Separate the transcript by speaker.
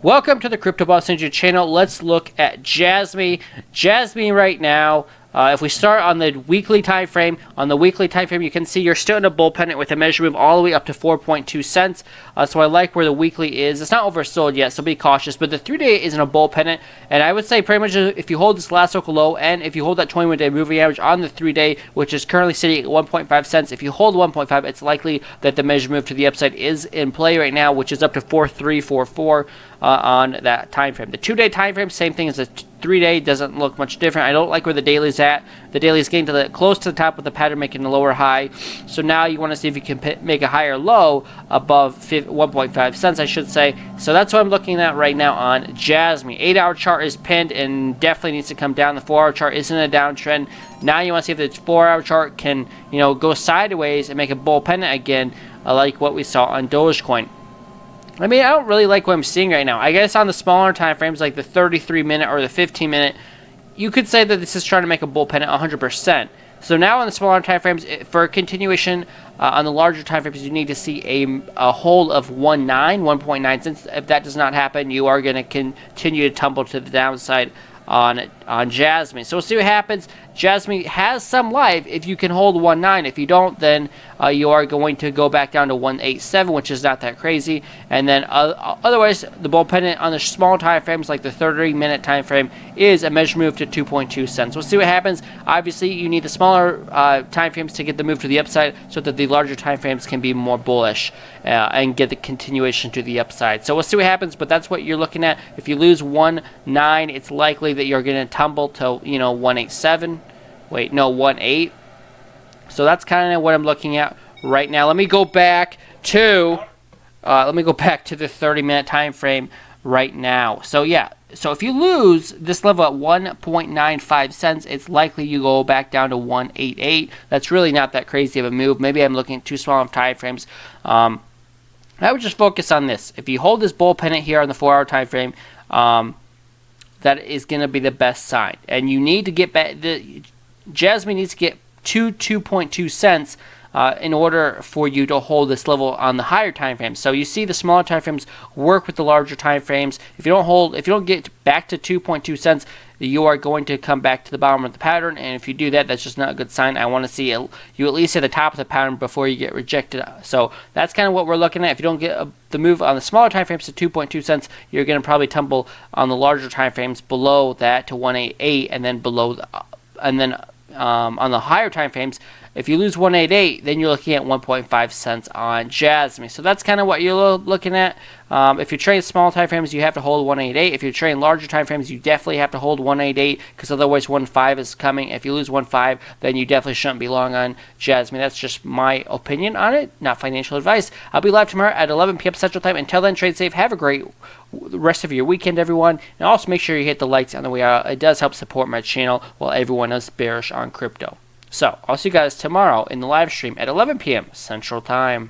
Speaker 1: Welcome to the Crypto Boss Ninja channel. Let's look at JASMY. JASMY right now, if we start on the weekly time frame, you can see you're still in a bull pennant with a measure move all the way up to 4.2 cents. So I like where the weekly is. It's not oversold yet, so be cautious. But the 3-day is in a bull pennant, and I would say pretty much if you hold this last local low and if you hold that 21-day moving average on the 3-day, which is currently sitting at 1.5 cents, if you hold 1.5, it's likely that the measure move to the upside is in play right now, which is up to 4.344 on that time frame. The 2-day time frame, same thing as the 3-day, doesn't look much different. I don't like where the daily's at. The daily's getting to close to the top of the pattern, making a lower high. So now you want to see if you can make a higher low above 1.5 cents, I should say. So that's what I'm looking at right now on JASMY. 8-hour chart is pinned and definitely needs to come down. The 4-hour chart is in a downtrend. Now you want to see if the 4-hour chart can, go sideways and make a bull pennant again, like what we saw on Dogecoin. I mean, I don't really like what I'm seeing right now. I guess on the smaller time frames, like the 33-minute or the 15-minute, you could say that this is trying to make a bull pennant 100%. So now on the smaller time frames, for a continuation on the larger time frames, you need to see a hold of 1.9 cents. If that does not happen, you are going to continue to tumble to the downside on JASMY. So we'll see what happens. JASMY has some life if you can hold 1.9. If you don't, then you are going to go back down to 1.87, which is not that crazy. And then otherwise, the bull pennant on the small time frames, like the 30-minute time frame, is a measure move to 2.2 cents. We'll see what happens. Obviously, you need the smaller time frames to get the move to the upside, so that the larger time frames can be more bullish and get the continuation to the upside. So we'll see what happens, but that's what you're looking at. If you lose 1.9, it's likely that you're going to tumble to 1.87. Wait, no, 1.8. So that's kind of what I'm looking at right now. Let me go back to the 30-minute time frame right now. So yeah, so if you lose this level at 1.95 cents, it's likely you go back down to 1.88. That's really not that crazy of a move. Maybe I'm looking at too small of time frames. I would just focus on this. If you hold this bull pennant here on the 4-hour time frame, that is going to be the best sign. And you need to get back. JASMY needs to get to 2.2 cents in order for you to hold this level on the higher time frames. So you see the smaller time frames work with the larger time frames. If you don't get back to 2.2 cents, you are going to come back to the bottom of the pattern. And if you do that, that's just not a good sign. I want to see you at least at the top of the pattern before you get rejected. So that's kind of what we're looking at. If you don't get the move on the smaller time frames to 2.2 cents, you're going to probably tumble on the larger time frames below that to 1.88, and then on the higher time frames, if you lose 1.88, then you're looking at 1.5 cents on JASMY. So that's kind of what you're looking at. If you trade small time frames, you have to hold 1.88. If you trade larger time frames, you definitely have to hold 1.88, because otherwise 1.5 is coming. If you lose 1.5, then you definitely shouldn't be long on JASMY. That's just my opinion on it, not financial advice. I'll be live tomorrow at 11 p.m. Central Time. Until then, trade safe. Have a great rest of your weekend, everyone. And also make sure you hit the likes on the way out. It does help support my channel while everyone is bearish on crypto. So I'll see you guys tomorrow in the live stream at 11 p.m. Central Time.